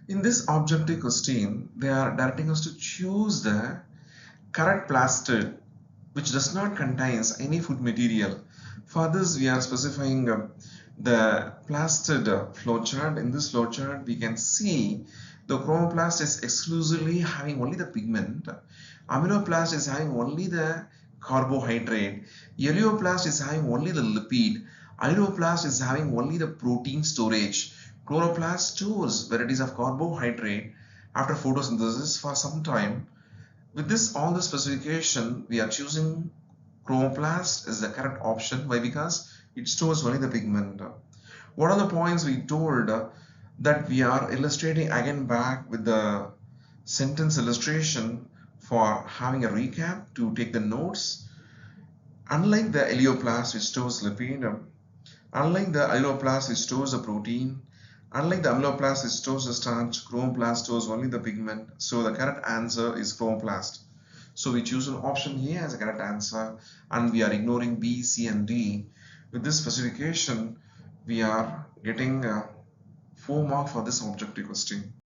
In this objective question, they are directing us to choose the correct plastid which does not contains any food material. For this, we are specifying the plastid flowchart. In this flowchart, we can see the chromoplast is exclusively having only the pigment. Amyloplast is having only the carbohydrate. Ureoplast is having only the lipid. Iroplast is having only the protein storage. Chloroplast stores varieties of carbohydrate after photosynthesis for some time. With this all the specification, we are choosing chromoplast is the correct option. Why? Because it stores only the pigment. What are the points we told that we are illustrating again back with the sentence illustration for having a recap to take the notes. Unlike the elioplast which stores lipid, unlike the iloplast which stores the protein, unlike the amyloplast which stores the starch, chromoplast stores only the pigment. So the correct answer is chromoplast. So we choose an option A as a correct answer and we are ignoring B, C and D. With this specification, we are getting 4 marks for this objective question.